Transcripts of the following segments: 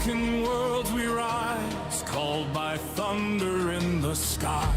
broken worlds we rise, called by thunder in the sky.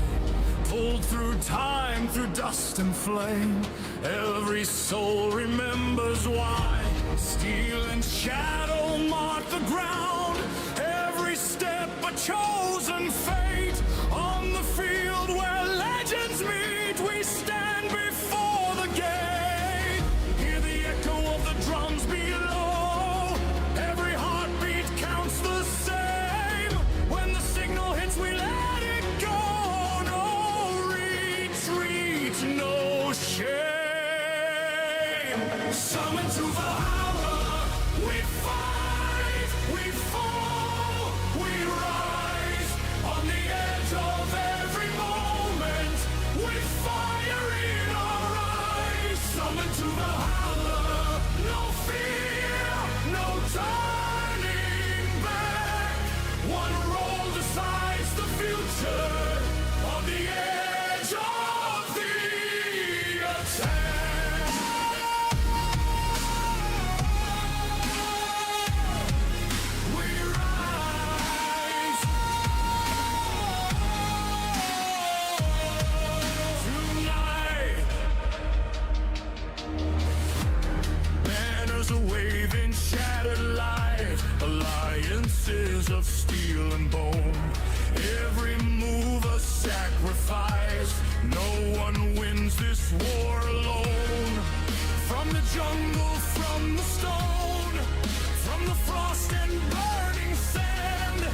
Pulled through time, through dust and flame, every soul remembers why. Steel and shadow mark the ground, every step a chosen fate. On the field where legends meet, we stand before the gate. Hear the echo of the drums below, every heartbeat counts the same. When the signal hits, we let it go. No retreat, no shame. Summon to Valhalla, we fight, we fall, we rise. On the edge of every moment, with fire in our eyes. Summon to Valhalla, no fear, no turning back. One roll decides the future, on the edge of the attack. We rise tonight. Banners are waving, shattered light, alliances of steel and bone. Every move a sacrifice, no one wins this war alone. From the jungle, from the stone, from the frost and burning sand,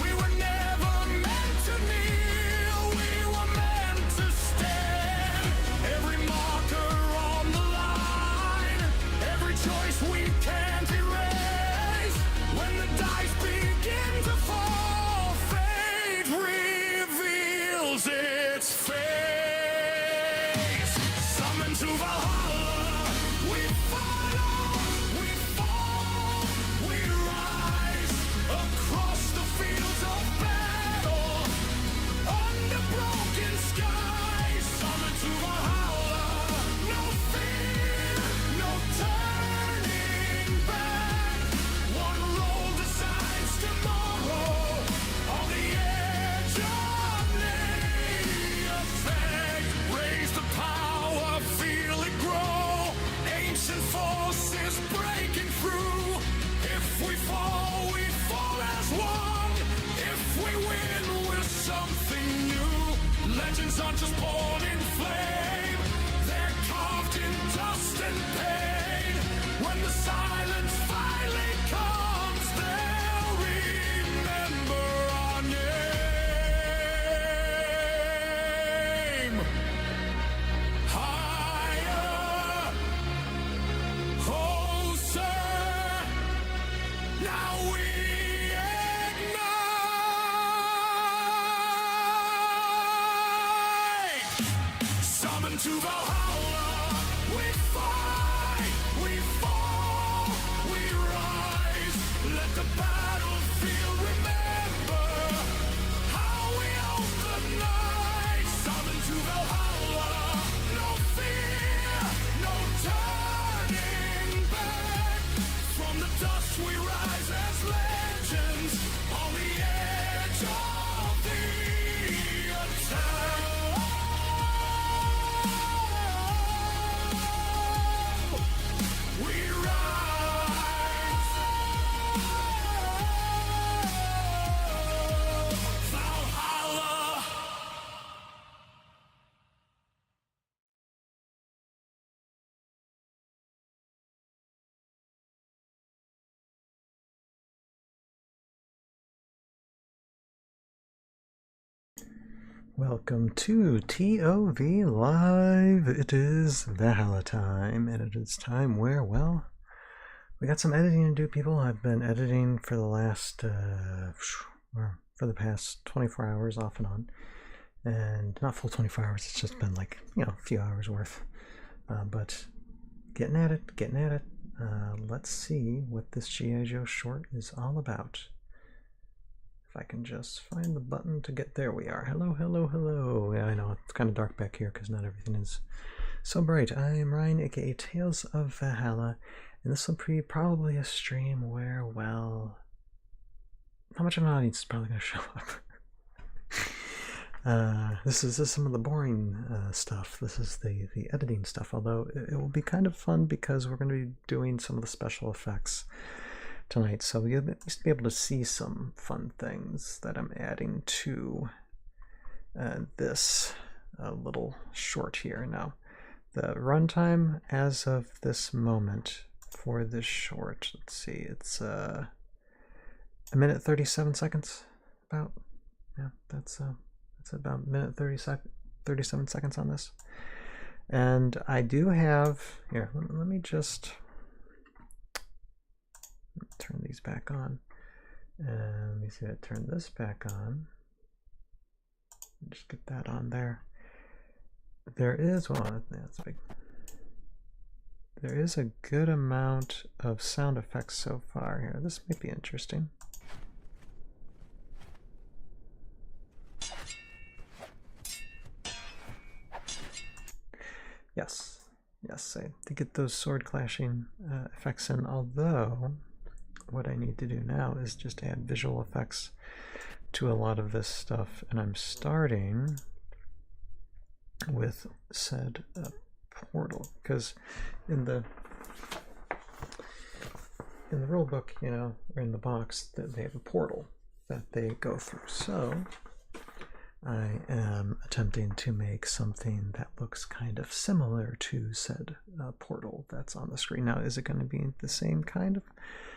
we were never meant to kneel, we were meant to stand. Every marker on the line, every choice we can't erase. When the dice begin to fall, fate reveals its face. Summon to Valhalla, we follow, we fall, we rise. Across the fields of battle, under broken skies. Summon to Valhalla, no fear, no turning back. One roll decides tomorrow, on the edge of the attack. Raise the power, feel it grow. Ancient forces breaking through. If we fall as one. If we win, we're something new. Legends aren't just born in flame, they're carved in dust and pain. When the silence finally comes, they'll remember our name. Higher, closer, now we ignite. Summon to Valhalla, we fight, we fall, we rise. Let the battlefield remember how we own the night. Summon to Valhalla, no fear, no turning back. From the dust we rise as legends, on the edge of the attack. We rise. Valhalla. Welcome to ToV Live. It is Valhalla time, and it is time where, well, we got some editing to do, people. I've been editing for the last, for the past 24 hours off and on, and not full 24 hours, it's just been like, you know, a few hours worth, but getting at it. Let's see what this GI Joe short is all about. If I can just find the button to get there, we are. Hello, hello, hello. Yeah, I know it's kind of dark back here because not everything is so bright. I am Ryan, aka Tales of Valhalla, and this will be probably a stream where, well, how much of an audience is probably going to show up. This is some of the boring stuff. This is the editing stuff, although it will be kind of fun because we're going to be doing some of the special effects tonight, so you'll at least be able to see some fun things that I'm adding to this little short here. Now, the runtime as of this moment for this short, let's see, it's a minute 37 seconds, about. Yeah, that's about a minute 37 seconds on this. And I do have, here, let me just turn these back on. And let me see if I turn this back on. Just get that on there. There is, well, that's big. There is a good amount of sound effects so far here. This might be interesting. Yes, yes, I to get those sword clashing effects in, although what I need to do now is just add visual effects to a lot of this stuff, and I'm starting with said portal, because in the rule book, you know, or in the box, that they have a portal that they go through. So I am attempting to make something that looks kind of similar to said portal that's on the screen. Now, is it going to be the same kind of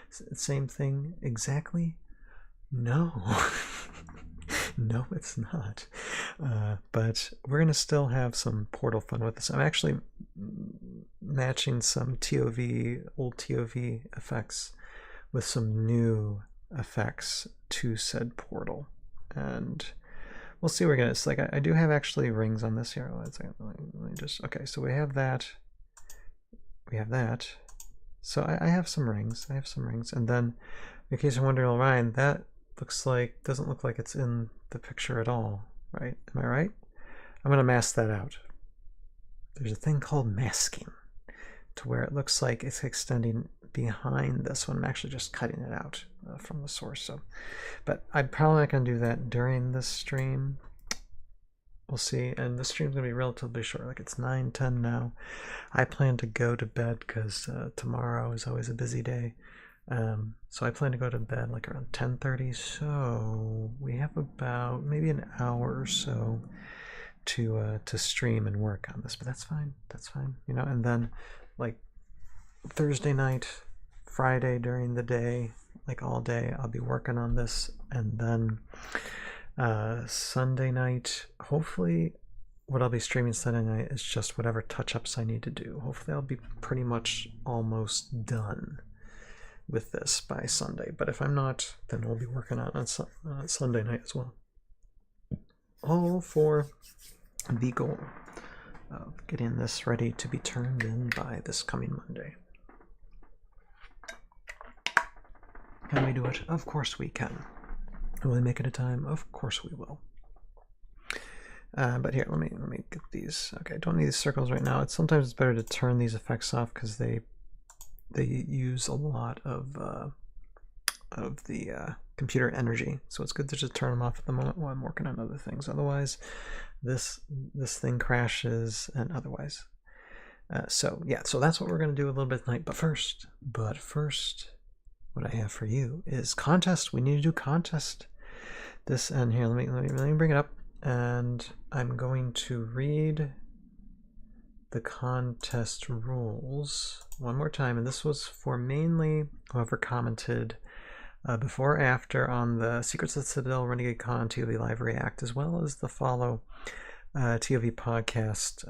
same thing exactly? No. No, it's not. But we're going to still have some portal fun with this. I'm actually matching some ToV, old ToV effects with some new effects to said portal. And we'll see where we're going to. It's like I do have actually rings on this here. Let me just, okay, so we have that. We have that. So I have some rings. I have some rings. And then, in case you're wondering, Ryan, that looks like, doesn't look like it's in the picture at all, right? Am I right? I'm going to mask that out. There's a thing called masking, to where it looks like it's extending behind this one. I'm actually just cutting it out from the source. So, but I'm probably not going to do that during this stream. We'll see. And the stream's going to be relatively short, like it's 9:10 now. I plan to go to bed because tomorrow is always a busy day. So I plan to go to bed like around 10:30. So we have about maybe an hour or so to stream and work on this. But that's fine. That's fine. You know. And then like Thursday night, Friday during the day, like all day, I'll be working on this, and then Sunday night, hopefully what I'll be streaming Sunday night is just whatever touch-ups I need to do. Hopefully I'll be pretty much almost done with this by Sunday, but if I'm not, then we'll be working on Sunday night as well, all for the goal of getting this ready to be turned in by this coming Monday. Can we do it? Of course we can. Will we make it a time? Of course we will. But here, let me get these. Okay, I don't need these circles right now. Sometimes it's better to turn these effects off because they use a lot of the computer energy. So it's good to just turn them off at the moment while I'm working on other things. Otherwise, this thing crashes and otherwise. So yeah, so that's what we're going to do a little bit tonight. But first, what I have for you is contest. We need to do contest. This, and here, let me bring it up, and I'm going to read the contest rules one more time. And this was for mainly whoever commented before or after on the Secrets of the Citadel, Renegade Con, ToV Live React, as well as the Follow ToV podcast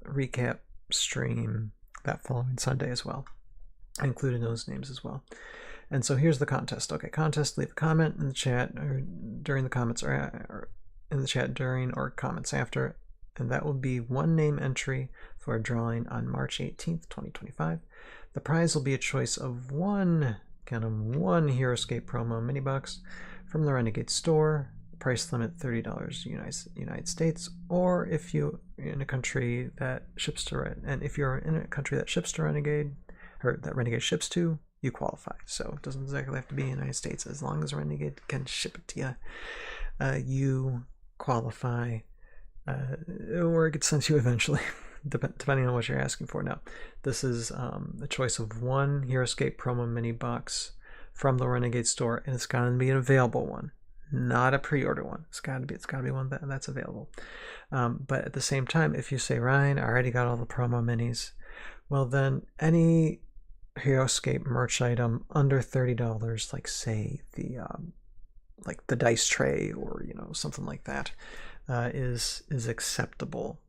recap stream that following Sunday as well. I included those names as well. And so here's the contest. Okay, contest, leave a comment in the chat or during the comments, or in the chat during or comments after, and that will be one name entry for a drawing on March 18th, 2025. The prize will be a choice of one Heroscape promo mini box from the Renegade store, price limit $30 United States, or if you're in a country that ships to Renegade, or that Renegade ships to, you qualify. So it doesn't exactly have to be in the United States. As long as Renegade can ship it to you, you qualify, or it gets sent to you eventually, depending on what you're asking for. Now, this is the choice of one Heroscape promo mini box from the Renegade store, and it's got to be an available one, not a pre-order one. It's got to be one that's available. But at the same time, if you say, Ryan, I already got all the promo minis, well then any Heroscape merch item under $30, like say the dice tray or something like that, is acceptable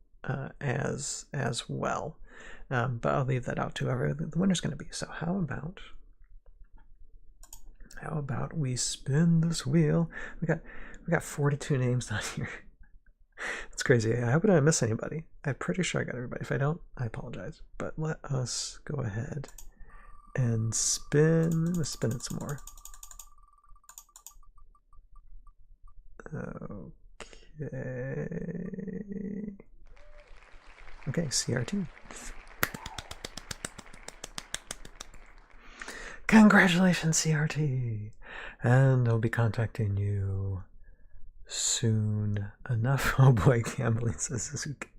as well. But I'll leave that out to whoever the winner's going to be. So how about we spin this wheel? We got 42 names on here. It's crazy. I hope I didn't miss anybody. I'm pretty sure I got everybody. If I don't, I apologize. But let us go ahead and spin. Let's spin it some more. Okay, CRT. Congratulations, CRT! And I'll be contacting you soon enough. Oh boy, gambling says Suzuki.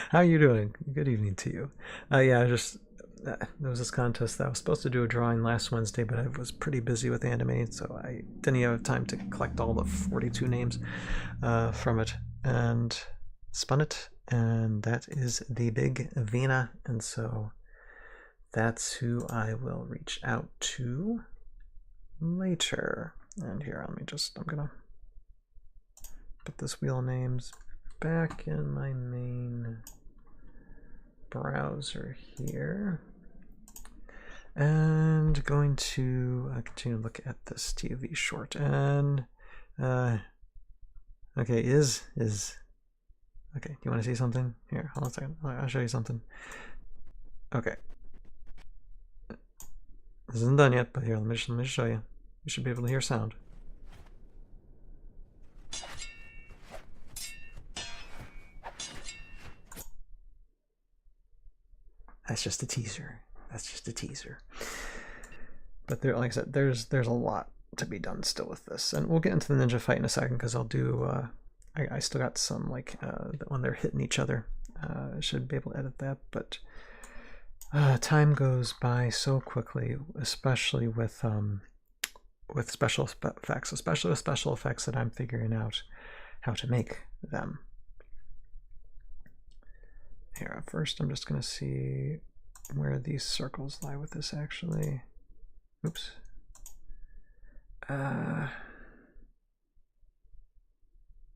How are you doing? Good evening to you. Yeah, there was this contest that I was supposed to do a drawing last Wednesday, but I was pretty busy with animating, so I didn't even have time to collect all the 42 names from it, and spun it, and that is the big Vina, and so that's who I will reach out to later. And here, I'm gonna put this wheel names back in my main browser here, and going to continue to look at this ToV short. And okay, okay. Do you want to see something? Here, hold on a second. I'll show you something. Okay, this isn't done yet, but here, let me show you. You should be able to hear sound. That's just a teaser. But there, like I said, there's a lot to be done still with this, and we'll get into the ninja fight in a second because I'll do. I still got some when they're hitting each other. I should be able to edit that, but time goes by so quickly, especially with special effects, especially with special effects that I'm figuring out how to make them. Here, first I'm just going to see where these circles lie with this actually. Oops. I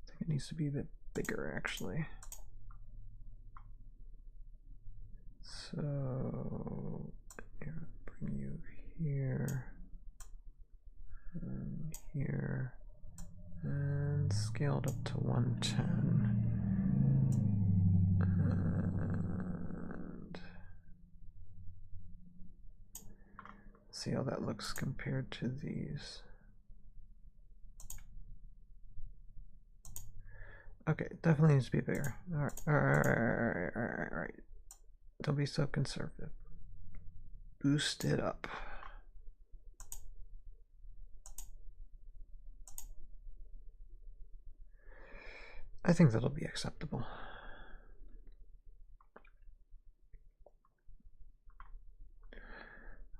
think it needs to be a bit bigger actually. So, here, bring you here, and here, and scaled up to 110. And see how that looks compared to these. Okay, definitely needs to be bigger. All right. Don't be so conservative. Boost it up. I think that'll be acceptable.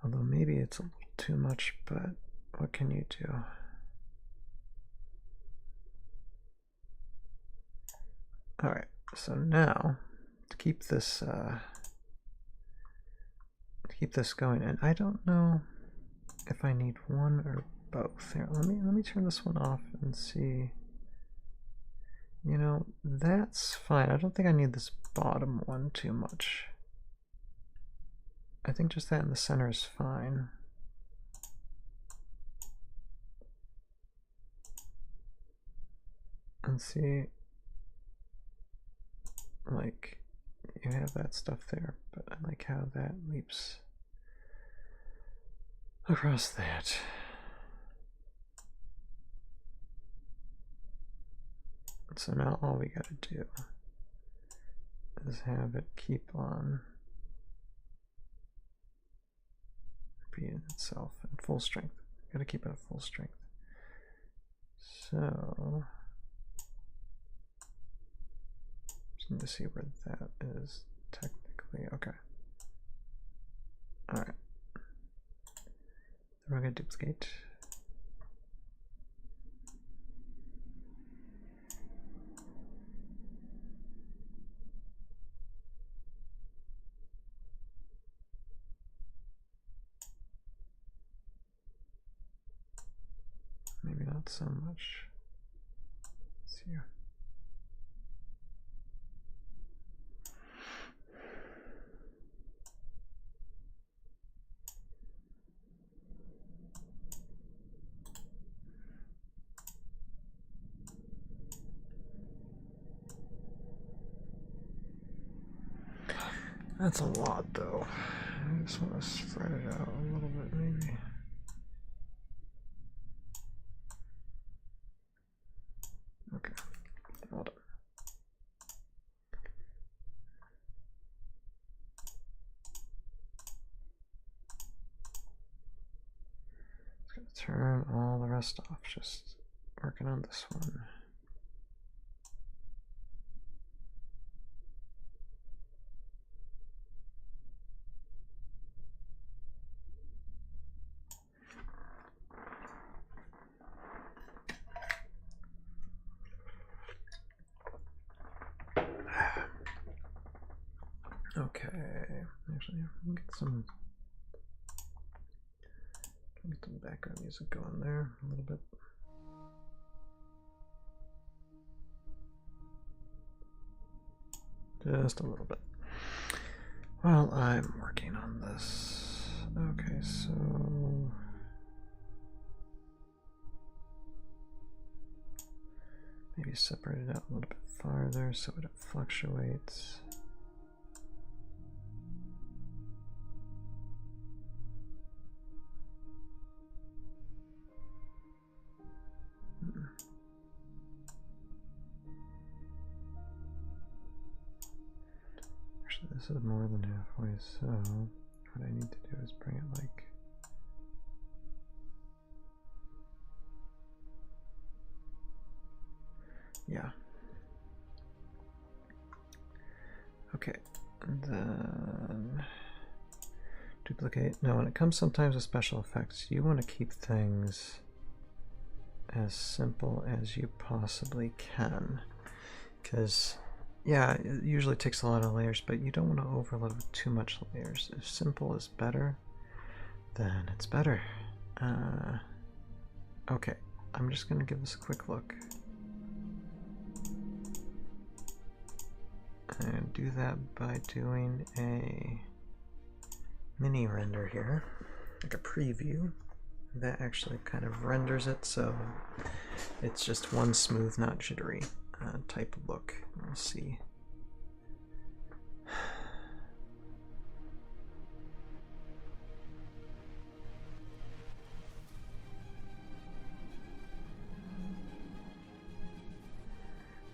Although maybe it's a little too much, but what can you do? All right, so now to keep this going, and I don't know if I need one or both. Here, let me turn this one off and see. You know, that's fine. I don't think I need this bottom one too much. I think just that in the center is fine. And see, like, you have that stuff there, but I like how that leaps across that. So now all we gotta do is have it keep on repeat itself at full strength. Gotta keep it at full strength. So just need to see where that is technically. Okay. Alright. Then we're gonna duplicate. Maybe not so much. Let's see here. That's a lot though. I just want to spread it out a little bit maybe. Okay, hold on. Just gonna turn all the rest off, just working on this one. Okay, actually, get some background music going there a little bit. Just a little bit. While I'm working on this. Okay, so maybe separate it out a little bit farther so it fluctuates. Actually, this is more than halfway, so what I need to do is bring it like yeah. Okay, and then duplicate. Now, when it comes sometimes with special effects, you want to keep things as simple as you possibly can, because yeah, it usually takes a lot of layers, but you don't want to overload with too much layers. If simple is better, then it's better. Okay, I'm just going to give this a quick look. And do that by doing a mini render here, like a preview. That actually kind of renders it, so it's just one smooth, not jittery type of look. We'll see.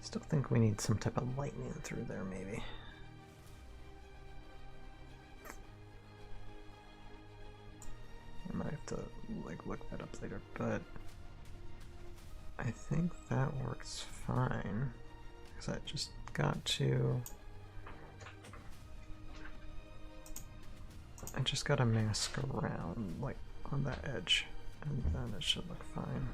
Still think we need some type of lightning through there, maybe. I might have to like look that up later, but I think that works fine because I just got to mask around like on that edge, and then it should look fine.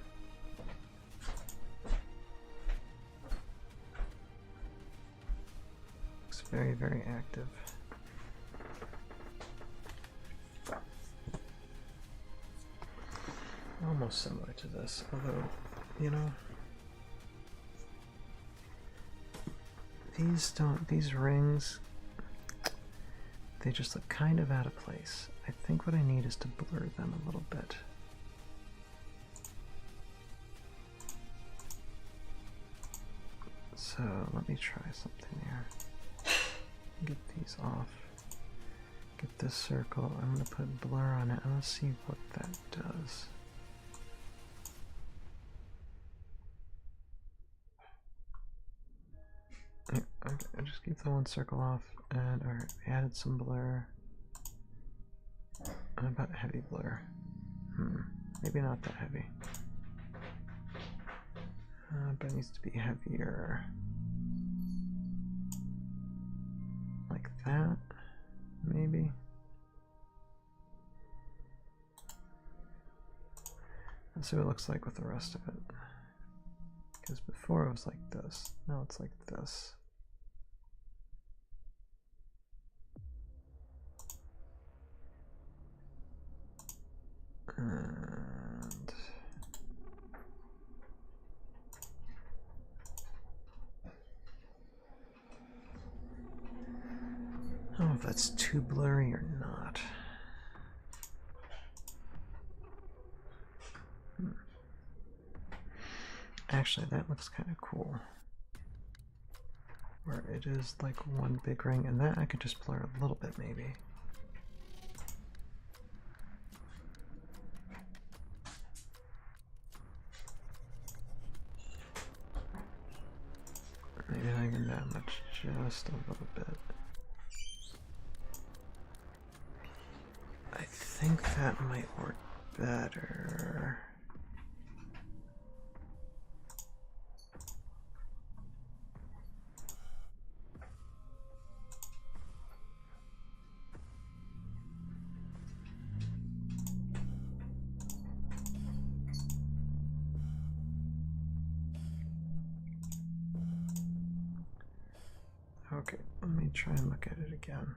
Looks very, very active. Almost similar to this, although, you know, these rings, they just look kind of out of place. I think what I need is to blur them a little bit. So let me try something here. Get these off. Get this circle. I'm going to put blur on it and let's see what that does. Yeah, okay, I just keep the one circle off, and alright, we added some blur. What about heavy blur? Maybe not that heavy. But it needs to be heavier. Like that, maybe. Let's see what it looks like with the rest of it. Because before it was like this, now it's like this. And I don't know if that's too blurry or not. Actually, that looks kind of cool. Where it is like one big ring, and that I could just blur a little bit maybe. Maybe not even that much, just a little bit. I think that might work better. Okay, let me try and look at it again.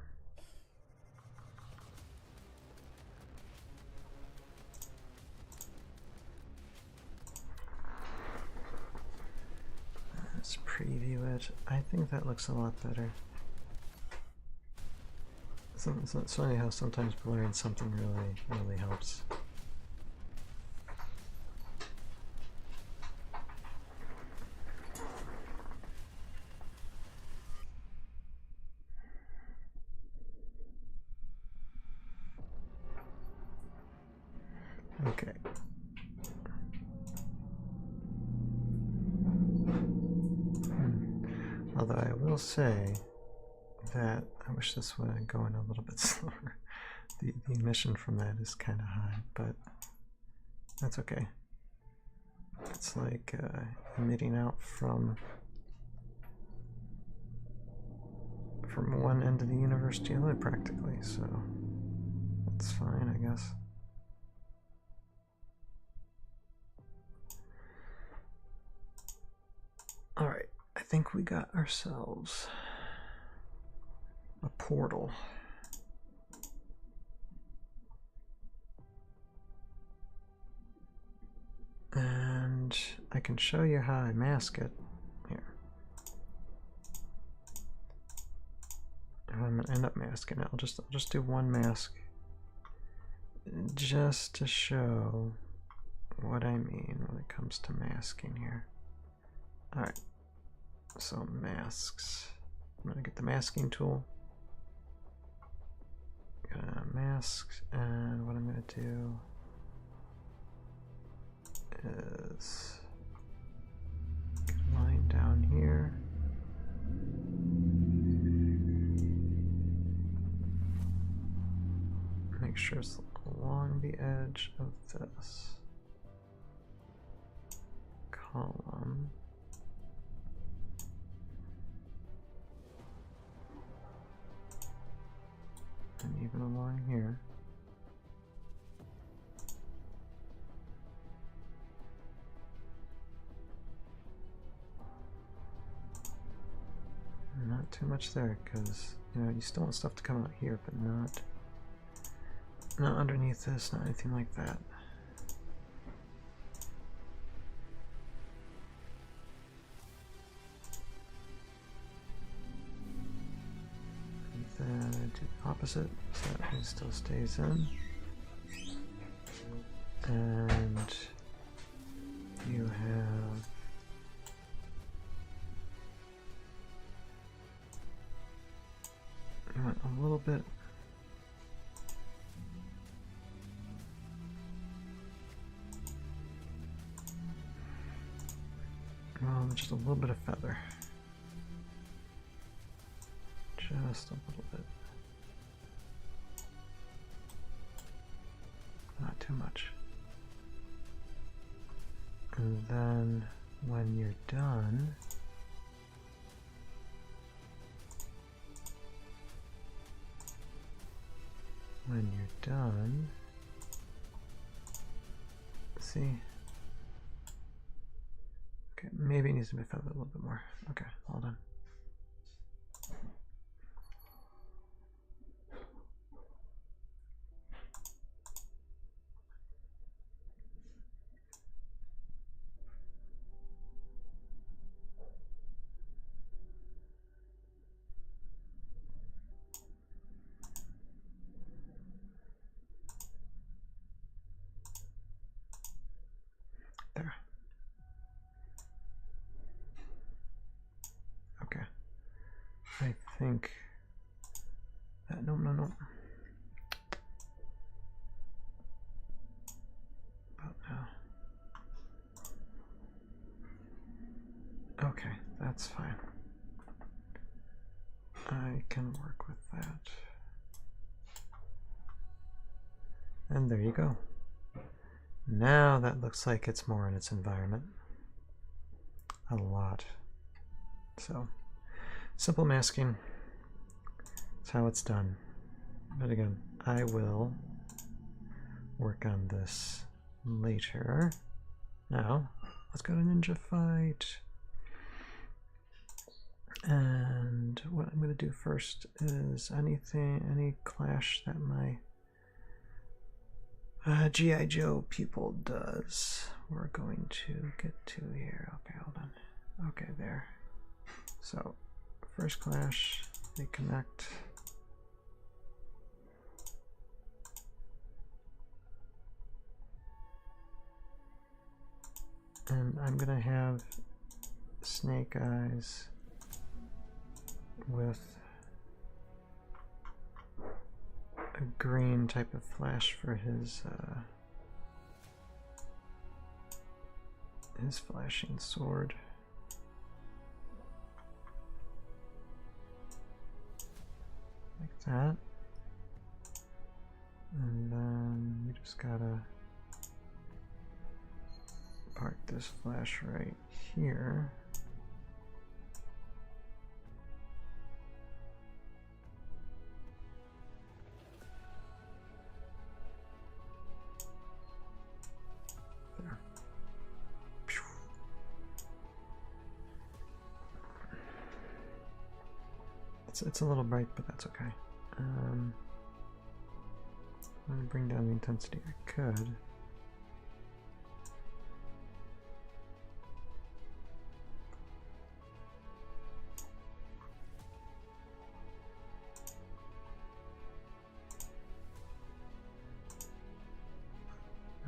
Let's preview it. I think that looks a lot better. It's funny how sometimes blurring something really helps. Okay. Although I will say that I wish this would go in a little bit slower. The emission from that is kind of high, but that's okay. It's like emitting out from one end of the universe to the other practically, so that's fine, I guess. Alright, I think we got ourselves a portal. And I can show you how I mask it here. I'm gonna end up masking it. I'll just do one mask just to show what I mean when it comes to masking here. Alright, so masks. I'm gonna get the masking tool. Gonna mask, and what I'm gonna do is get a line down here. Make sure it's along the edge of this column. And even along here. Not too much there, because you still want stuff to come out here, but not underneath this, not anything like that. Then I do the opposite, so that one still stays in. And you have a little bit just a little bit of feather. Just a little bit. too much. And then when you're done, see? Okay, maybe it needs to be feathered a little bit more. Okay, all done. There. Okay. I think that, no. About now. Okay, that's fine. I can work with that. And there you go. Now that looks like it's more in its environment. A lot. So, simple masking. That's how it's done. But again, I will work on this later. Now, let's go to Ninja Fight. And what I'm going to do first is any clash that my GI Joe pupil does, we're going to get to here. Okay, hold on. Okay, there. So, first clash, they connect. And I'm going to have Snake Eyes with a green type of flash for his flashing sword. Like that. And then we just gotta park this flash right here. There. Pew. It's a little bright, but that's okay. I'm gonna bring down the intensity. I could.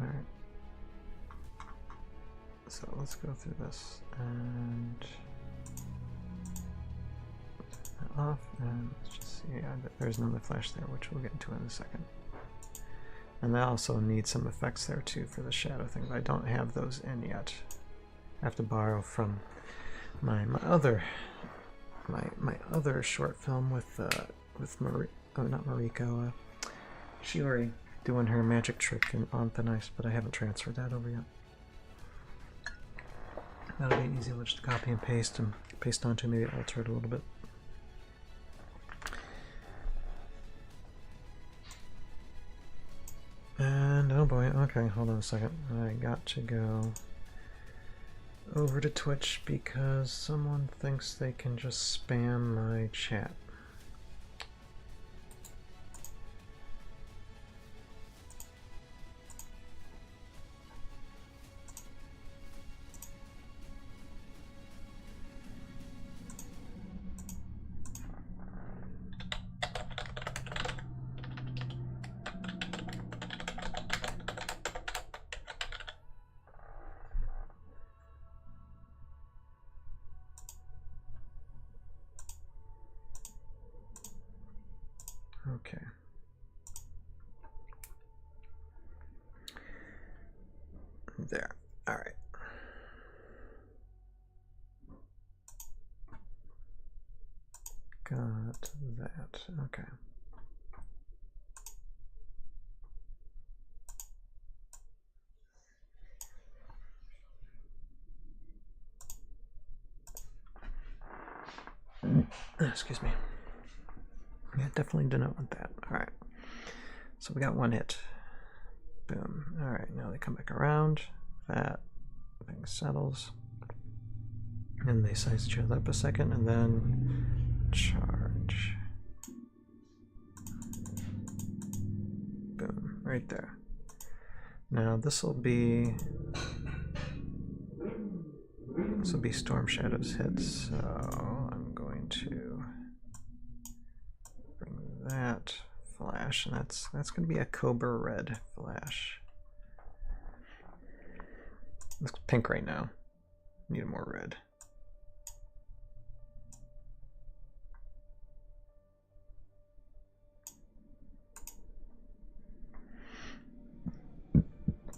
Alright. So let's go through this and turn that off, and let's just see. Yeah, there's another flash there, which we'll get into in a second. And I also need some effects there too for the shadow thing, but I don't have those in yet. I have to borrow from my other short film with not Mariko, Shiori doing her magic trick on thin ice, but I haven't transferred that over yet. That'll be easy to just copy and paste onto, maybe alter it a little bit. And oh boy, okay, hold on a second. I got to go over to Twitch because someone thinks they can just spam my chat. Okay. There. All right. Got that. Okay. Excuse me. Yeah, definitely do not want that. Alright. So we got one hit. Boom. Alright, now they come back around. That thing settles. And they size each other up a second and then charge. Boom. Right there. Now this will be Storm Shadow's hits, so I'm going to bring that flash, and that's going to be a Cobra Red flash. It's pink right now. Need more red.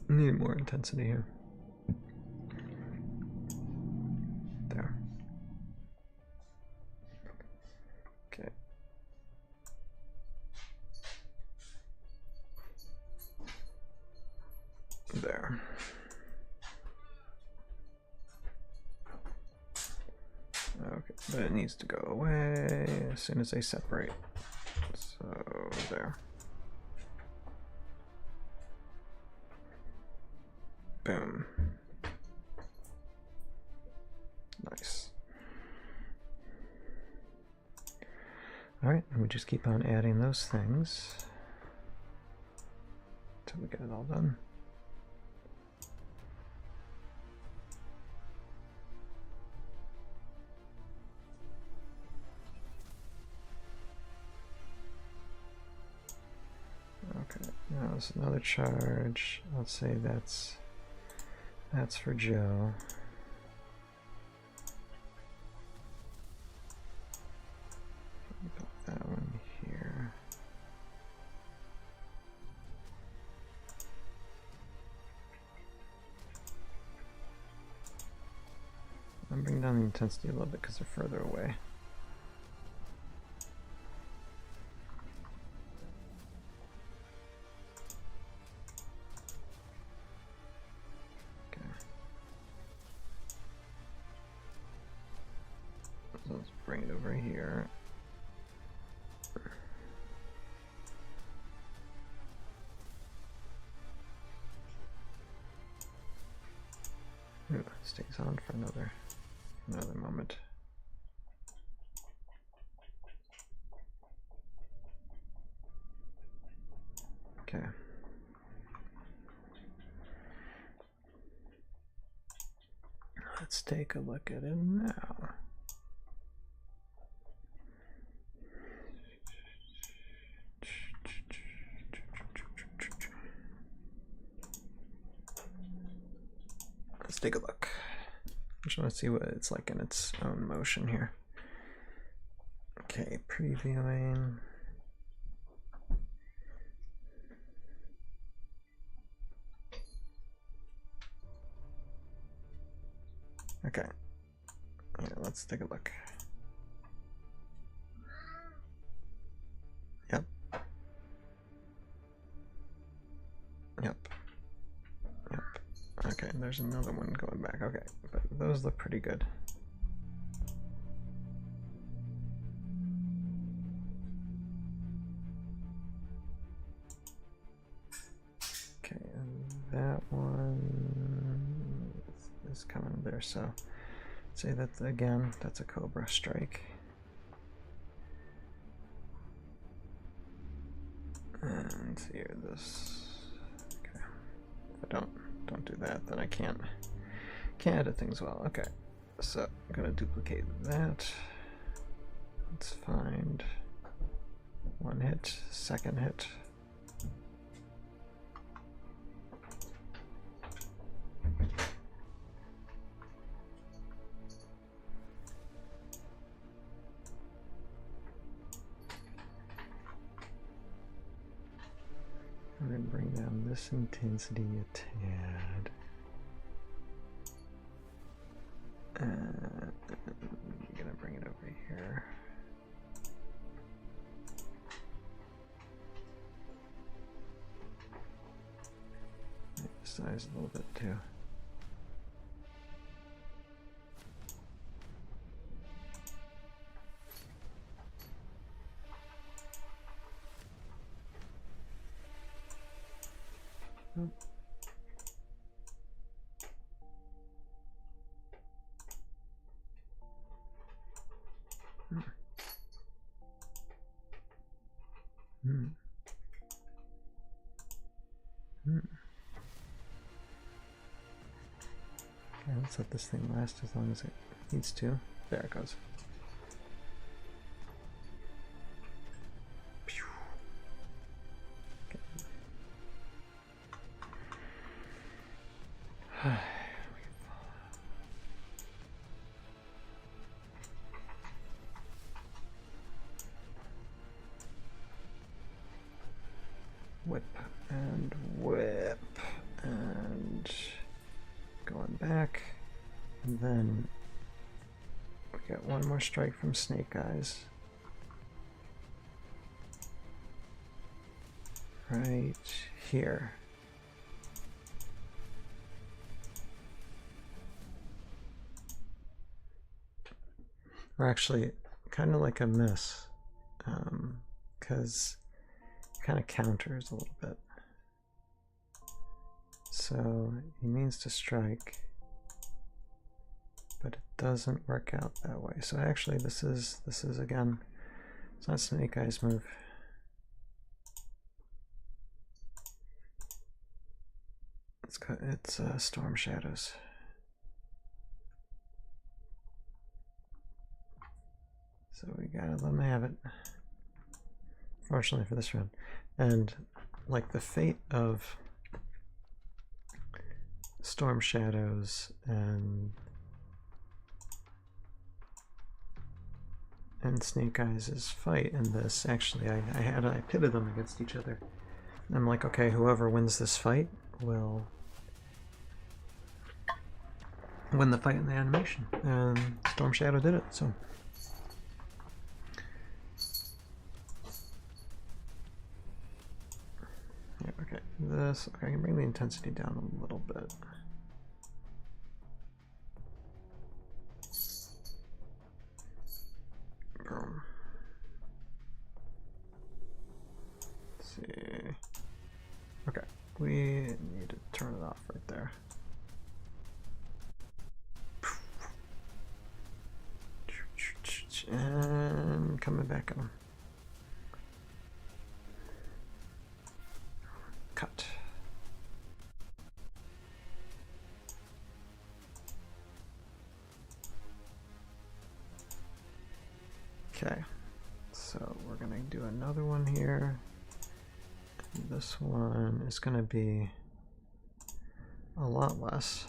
Need more intensity here. There. Okay. There. Okay, but it needs to go away as soon as they separate. So there. Boom. Nice. Alright, and we just keep on adding those things until we get it all done. Okay, now there's another charge. Let's say that's for Joe. Put that one here. I'm bringing down the intensity a little bit because they're further away. Let's bring it over here. Ooh, it stays on for another moment. Okay. Let's take a look at it now. Let's take a look. I just want to see what it's like in its own motion here. Okay, previewing. Okay. Yeah, let's take a look. Yep. Yep. Yep. Okay, there's another one going back. Okay, but those look pretty good. Okay, and that one is coming there, so say that again, that's a Cobra strike. And here, this. Okay. If I don't do that, then I can't edit things well. Okay, so I'm gonna duplicate that. Let's find one hit, second hit. I'm gonna bring down this intensity a tad. I'm gonna bring it over here. Size a little bit too. Hmm. Hmm. Okay, let's let this thing last as long as it needs to. There it goes. Okay. Whip and whip and going back, and then we get one more strike from Snake Eyes. Right here. Or actually, kind of like a miss, because it kind of counters a little bit. So he means to strike, but it doesn't work out that way. So actually, this is again, it's not Snake Eyes move. It's Storm Shadows. So we gotta let him have it. Fortunately for this round. And like the fate of Storm Shadows and Snake Eyes' fight in this, actually I pitted them against each other. And I'm like, okay, whoever wins this fight will win the fight in the animation. And Storm Shadow did it, so. Yeah, okay, this, okay, I can bring the intensity down a little bit. Boom. Let's see. Okay, we need to turn it off right there. And coming back at him. Cut. Okay, so we're gonna do another one here. This one is gonna be a lot less,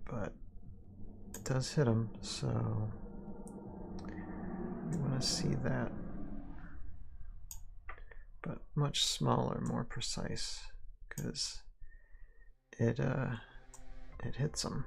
but it does hit him, so you want to see that, but much smaller, more precise, because it hits him.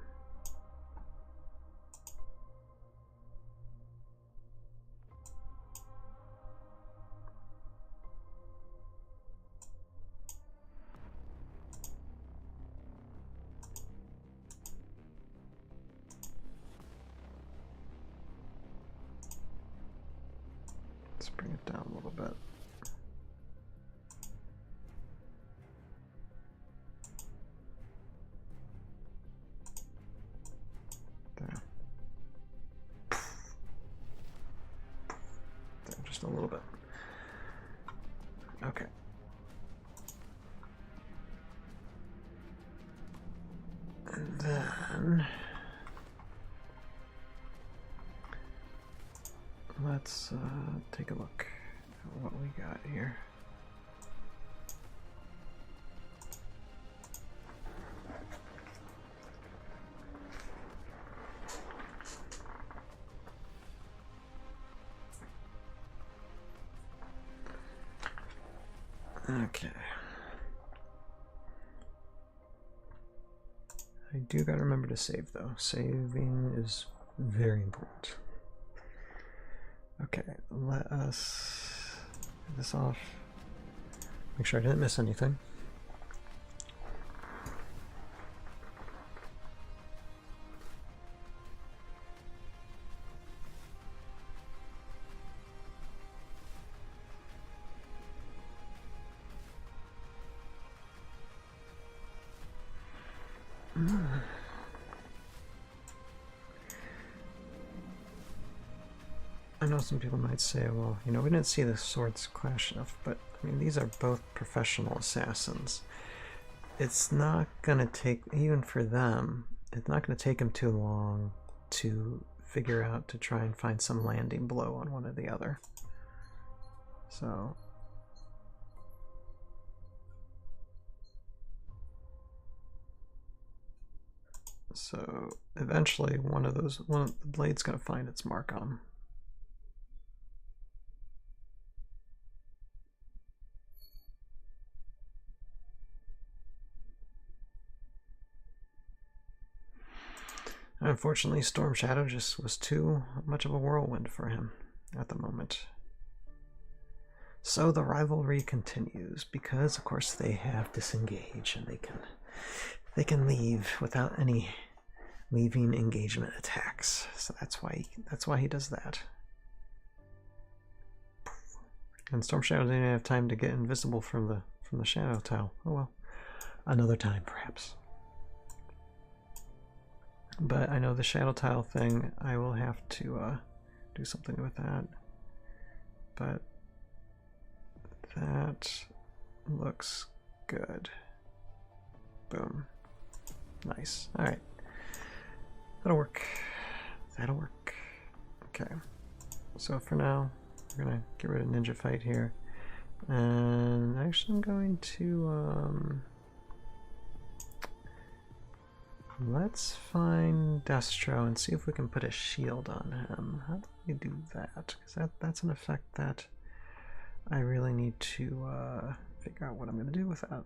Let's bring it down a little bit. There. There, just a little bit. Okay. And then let's take a look at what we got here. Okay. I do gotta remember to save though. Saving is very important. Okay, let us get this off. Make sure I didn't miss anything. some people might say, well, you know, we didn't see the swords clash enough, but I mean, these are both professional assassins. It's not gonna take, even for them, it's not gonna take them too long to figure out to try and find some landing blow on one or the other. So eventually one of the blade's gonna find its mark on them. Unfortunately, Storm Shadow just was too much of a whirlwind for him at the moment. So the rivalry continues because, of course, they have disengaged and they can leave without any leaving engagement attacks. So that's why he does that. And Storm Shadow didn't have time to get invisible from the shadow tile. Oh well, another time perhaps. But I know the shadow tile thing, I will have to do something with that. But that looks good. Boom. Nice. Alright. That'll work. That'll work. Okay. So for now, we're gonna get rid of Ninja Fight here. And actually I'm going to let's find Destro and see if we can put a shield on him. How do we do that? Because that's an effect that I really need to figure out what I'm going to do with that.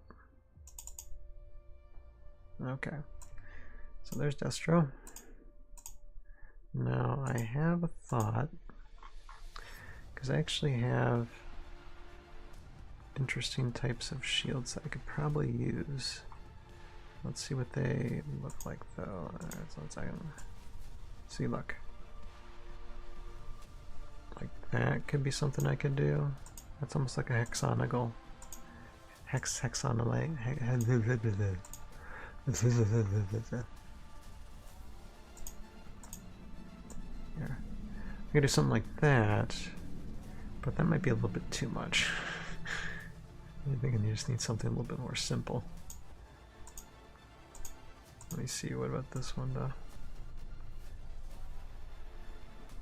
Okay. So there's Destro. Now I have a thought, because I actually have interesting types of shields that I could probably use. Let's see what they look like though. So let's see, look. Like that could be something I could do. That's almost like a hexagonal. Hexagonal. Here. I could do something like that, but that might be a little bit too much. I think I just need something a little bit more simple. Let me see, what about this one though?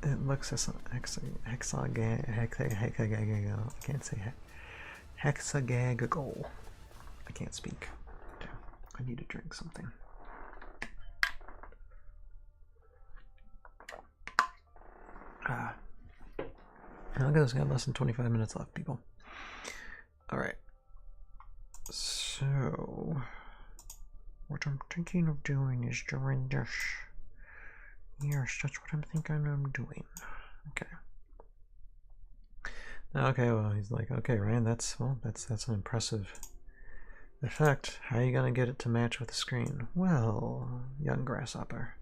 It looks as hexagonal. I can't say hexagonal. I can't speak. I need to drink something. Look at this, got less than 25 minutes left, people. Alright. So what I'm thinking of doing is doing this. Yes, that's what I'm thinking I'm doing. Okay. Okay, well, he's like, okay, Ryan, that's an impressive effect. How are you gonna get it to match with the screen? Well, young grasshopper,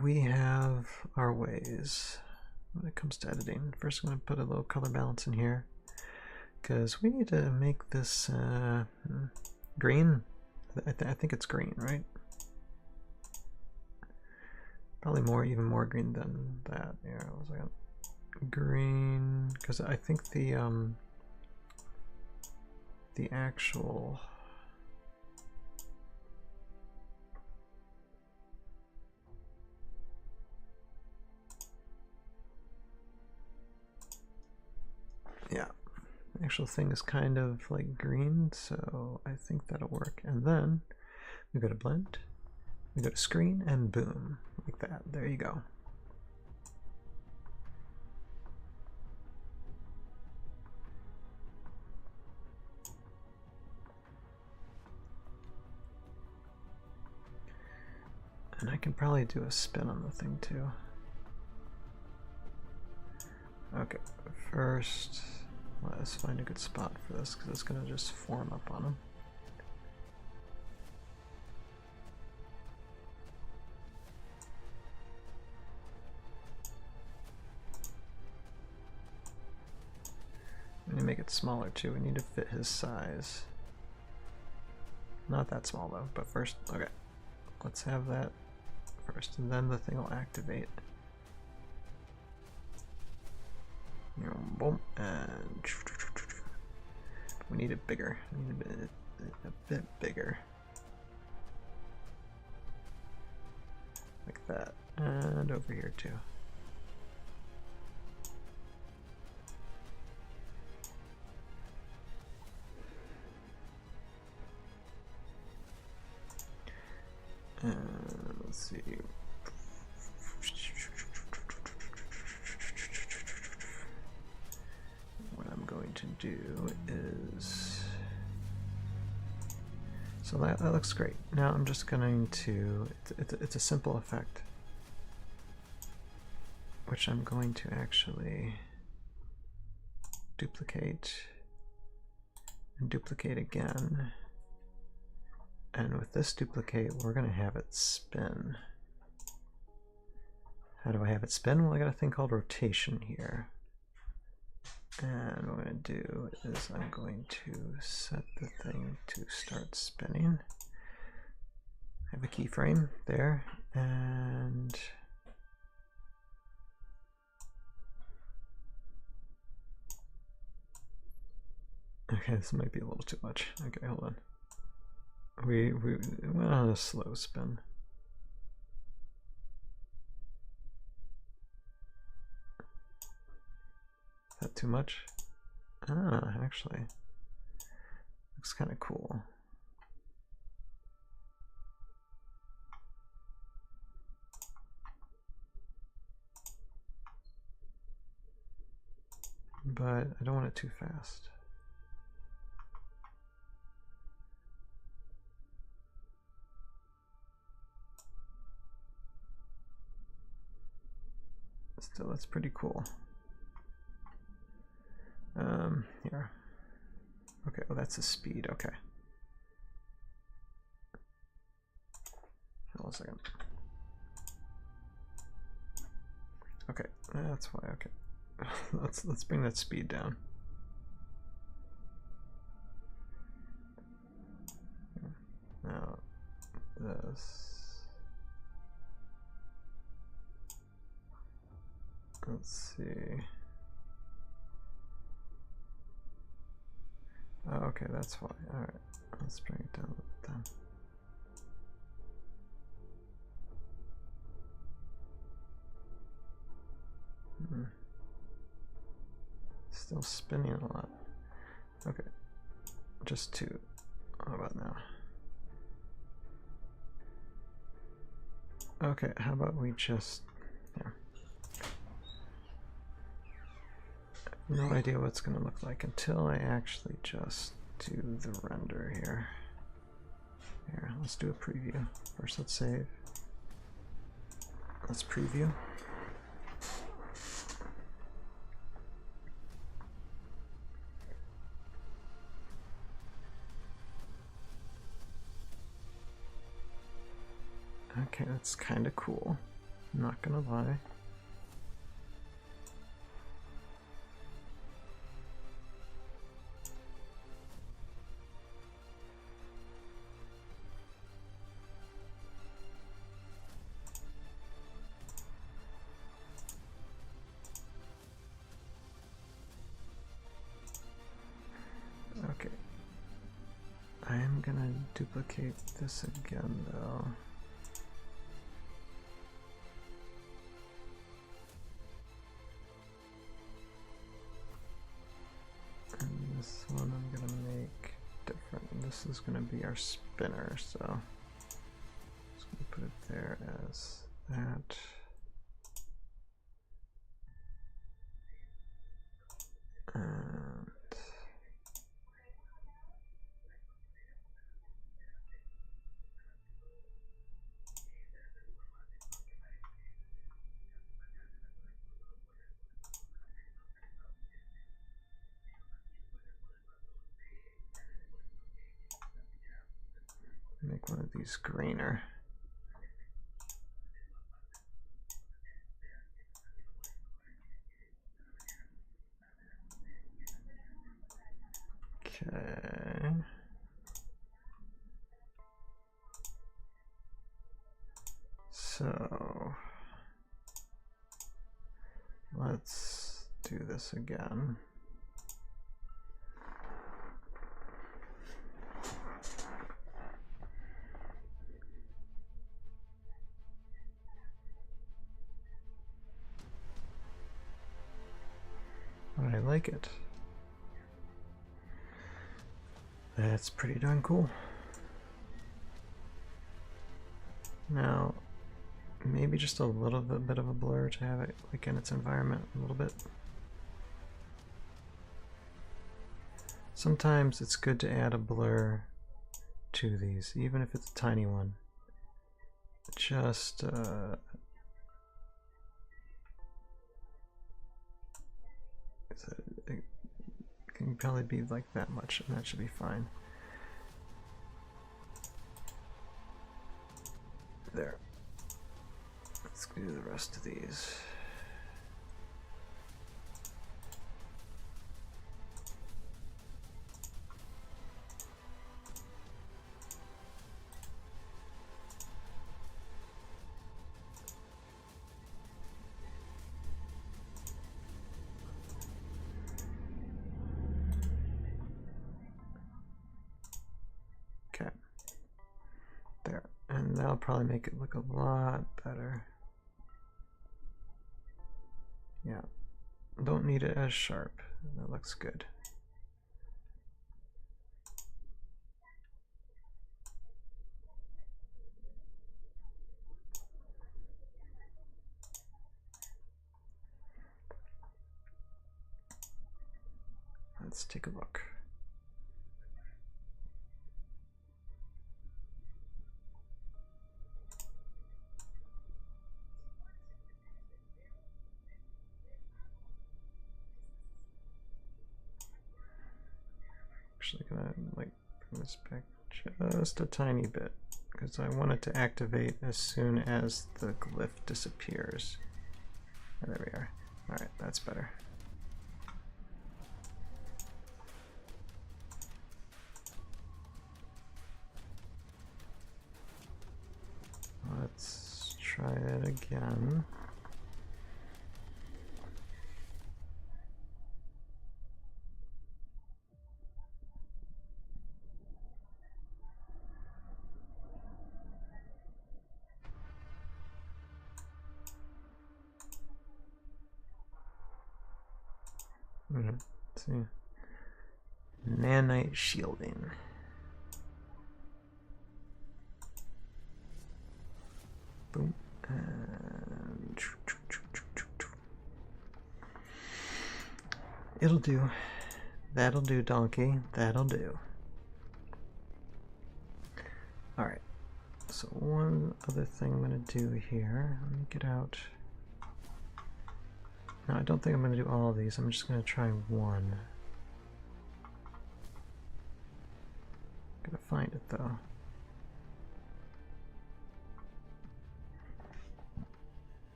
we have our ways when it comes to editing. First, I'm gonna put a little color balance in here because we need to make this green. I think it's green, right? Probably even more green than that. Yeah, what was I green? Because I think the actual actual thing is kind of like green, so I think that'll work. And then we go to blend, we go to screen, and boom, like that. There you go. And I can probably do a spin on the thing too. Okay, first let's find a good spot for this because it's going to just form up on them. We need to make it smaller too. We need to fit his size. Not that small though, but first, okay. Let's have that first and then the thing will activate. Boom, and we need it bigger. We need a bit bigger. Like that. And over here too. Let's see. What I'm going to do is, so that looks great. Now I'm just going to, it's a simple effect, which I'm going to actually duplicate and duplicate again. And with this duplicate, we're going to have it spin. How do I have it spin? Well, I got a thing called rotation here. And what I'm going to do is I'm going to set the thing to start spinning. I have a keyframe there, and okay, this might be a little too much. Okay, hold on. We went on a slow spin. Is that too much? Ah, actually, looks kind of cool. But I don't want it too fast. Still, that's pretty cool. Here. Okay, well that's the speed, okay. Hold on a second. Okay, that's why, okay. let's bring that speed down. Now, this. Let's see. Oh, okay, that's why. Alright, let's bring it down a little bit then. Still spinning a lot. Okay, just two. How about now? Okay, how about we just, yeah. No idea what it's going to look like until I actually just do the render here. Here, let's do a preview. First, let's save. Let's preview. Okay, that's kind of cool. I'm not gonna lie. Okay. I am gonna duplicate this again though. And this one I'm gonna make different. This is gonna be our spinner, so I'm just gonna put it there as that. And make one of these greener. Okay. So let's do do this again. But I like it. That's pretty darn cool. Now, maybe just a little bit of a blur to have it like in its environment a little bit. Sometimes it's good to add a blur to these, even if it's a tiny one. Just it can probably be like that much, and that should be fine. There. Let's do the rest of these. Okay. There. And that'll probably make it look a lot better. Yeah. Don't need it as sharp. That looks good. Let's take a look. Actually gonna like bring this back just a tiny bit because I want it to activate as soon as the glyph disappears. And there we are. Alright, that's better. Let's try it again. Let's see. Nanite shielding. Boom. And it'll do. That'll do, donkey. That'll do. Alright. So one other thing I'm going to do here. Let me get out. No, I don't think I'm going to do all of these. I'm just going to try one. Gotta find it though.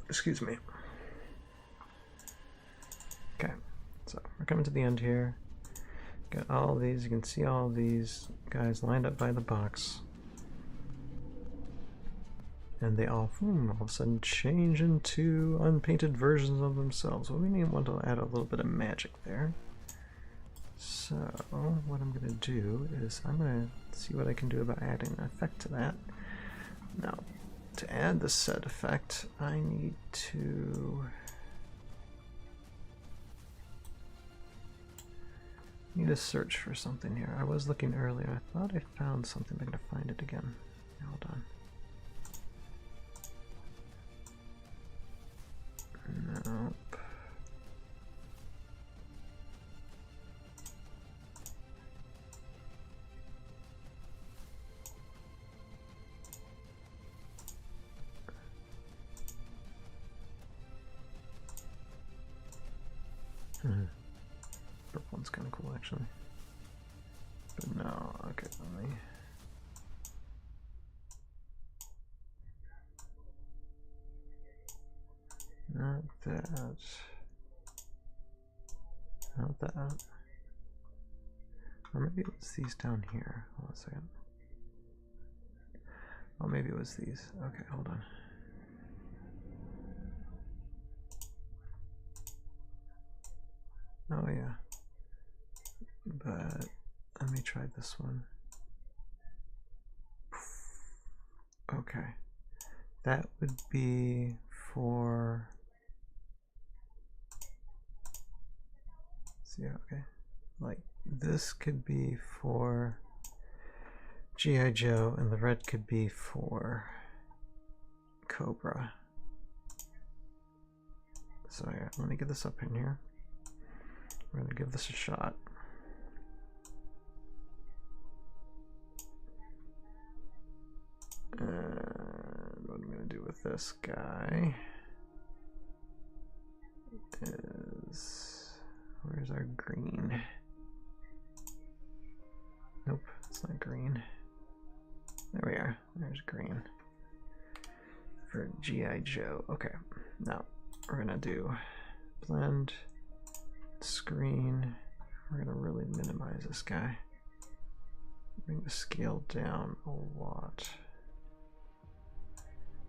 Excuse me. Okay, so we're coming to the end here. Got all these. You can see all these guys lined up by the box. And they all of a sudden change into unpainted versions of themselves. Well, we may want to add a little bit of magic there. So what I'm going to do is I'm going to see what I can do about adding an effect to that. Now, to add the set effect, I need to search for something here. I was looking earlier. I thought I found something. I'm going to find it again. Hold on. Nope. Purple one's kind of cool, actually. But no, okay, let me. Not that. Not that. Or maybe it was these down here. Hold on a second. Oh, maybe it was these. Okay, hold on. but let me try this one. Okay, that would be for, see, okay, like this could be for GI Joe, and the red could be for Cobra. So yeah, let me get this up in here. We're gonna give this a shot. And what I'm gonna do with this guy is, where's our green? Nope, it's not green. There we are, there's green. For GI Joe. Okay, now we're gonna do blend, screen. We're gonna really minimize this guy. Bring the scale down a lot.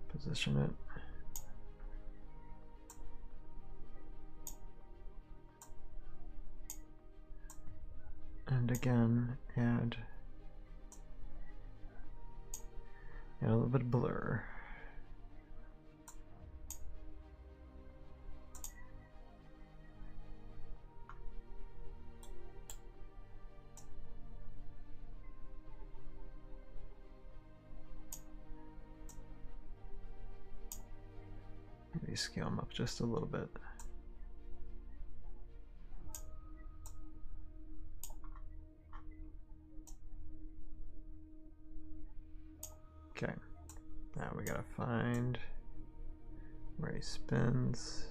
Position it. And again, add a little bit of blur. Maybe scale them up just a little bit. Okay, now we gotta find where he spins.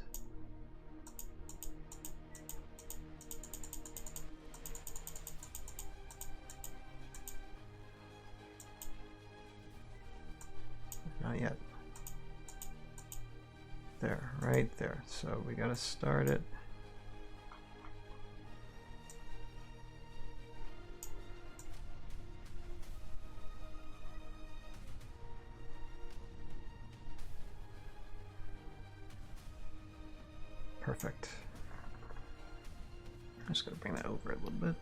Not yet. There, right there. So we gotta start it. Perfect. I'm just gonna bring that over a little bit.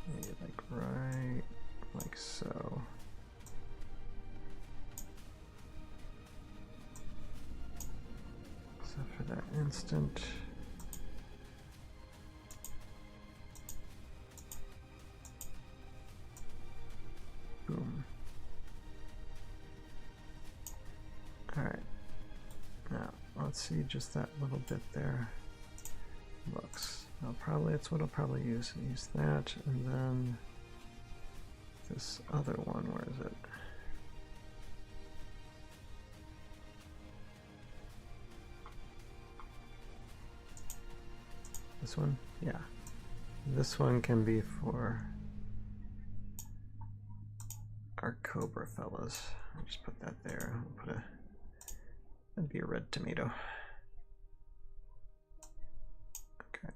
Maybe like right like so. So for that instant, boom. All right. Now let's see just that little bit there. Looks. It's what I'll probably use. Use that, and then this other one. Where is it? This one? Yeah. This one can be for our Cobra fellas. I'll just put that there. We'll put that'd be a red tomato. Okay.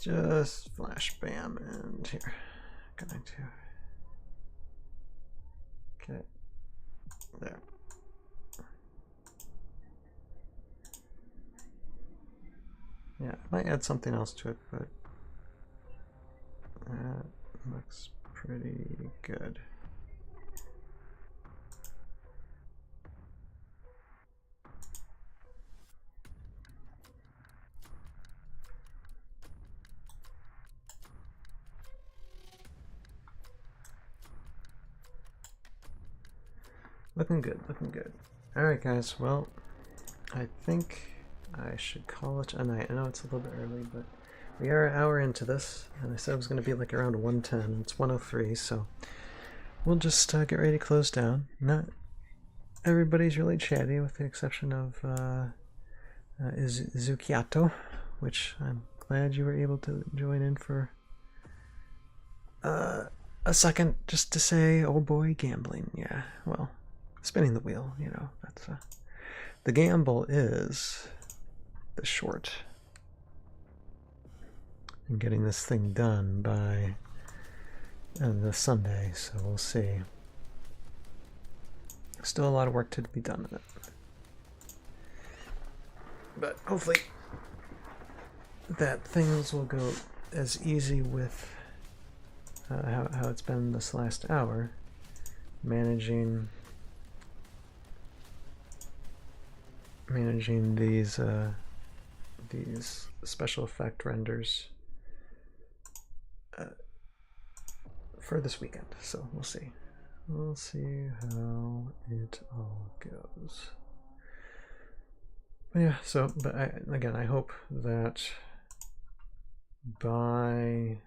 Just flash bam, and here. Going to. Okay. There. Yeah, I might add something else to it, but that looks pretty good. Looking good, looking good. Alright guys, well, I think I should call it a night. I know it's a little bit early, but we are an hour into this, and I said it was going to be like around 110. It's 103, so we'll just get ready to close down. Not everybody's really chatty, with the exception of Zucchiato, which I'm glad you were able to join in for a second just to say, oh boy, gambling. Yeah, well, spinning the wheel, you know, that's the gamble is the short. And getting this thing done by this Sunday, so we'll see. Still a lot of work to be done in it. But hopefully that things will go as easy with how it's been this last hour, managing these special effect renders for this weekend. So we'll see. We'll see how it all goes. But yeah, so, but again, I hope that by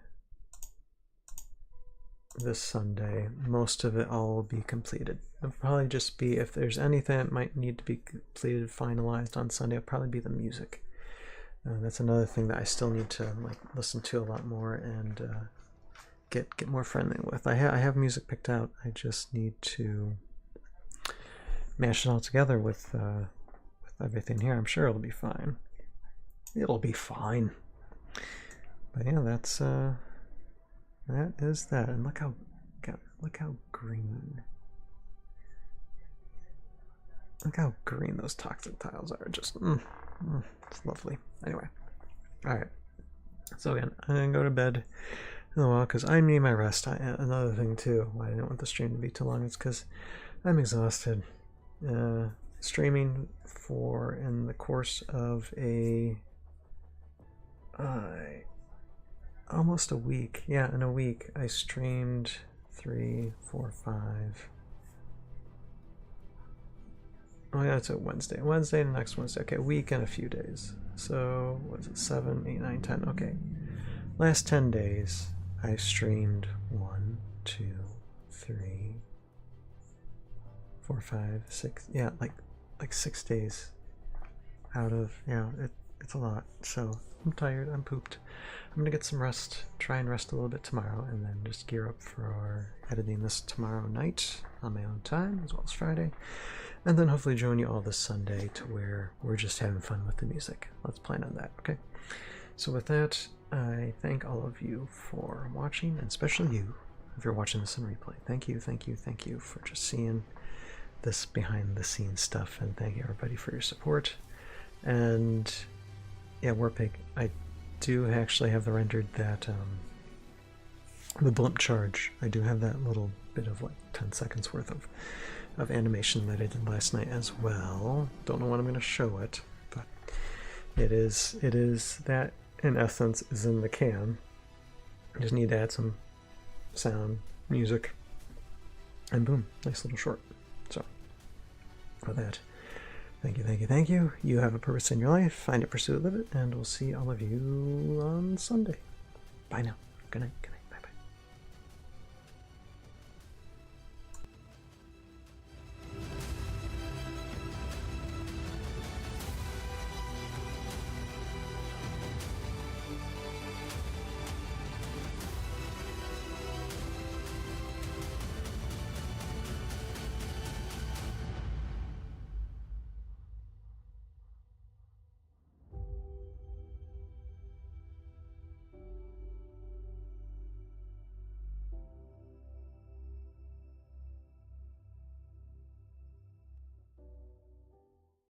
this Sunday, most of it all will be completed. It'll probably just be, if there's anything that might need to be completed, finalized on Sunday, it'll probably be the music. That's another thing that I still need to like listen to a lot more and get more friendly with. I have music picked out. I just need to mash it all together with everything here. I'm sure it'll be fine. It'll be fine. But yeah, that's that is that. And look how green. Look how green those toxic tiles are. Just it's lovely. Anyway, all right. So again, I'm gonna go to bed in a while because I need my rest. Another thing too, why I didn't want the stream to be too long, is because I'm exhausted. Streaming for in the course of almost a week. Yeah, in a week I streamed 3, 4, 5. Oh yeah, it's a Wednesday. Wednesday and next Wednesday. Okay, a week and a few days. So what's it? 7, 8, 9, 10. Okay. Last 10 days I streamed 1, 2, 3, 4, 5, 6. Yeah, like 6 days out of, yeah, it's a lot. So I'm tired, I'm pooped. I'm gonna get some rest, try and rest a little bit tomorrow, and then just gear up for editing this tomorrow night on my own time, as well as Friday. And then hopefully join you all this Sunday to where we're just having fun with the music. Let's plan on that, okay? So with that, I thank all of you for watching, and especially you, if you're watching this in replay. Thank you for just seeing this behind the scenes stuff, and thank you everybody for your support. And yeah, Warpig, I do actually have the rendered that the blimp charge. I do have that little bit of like 10 seconds worth of animation that I did last night as well. Don't know when I'm going to show it, but it is that in essence is in the can. I just need to add some sound, music, and boom, nice little short. So for that, thank you. You have a purpose in your life. Find it, pursue it, live it, and we'll see all of you on Sunday. Bye now. Good night.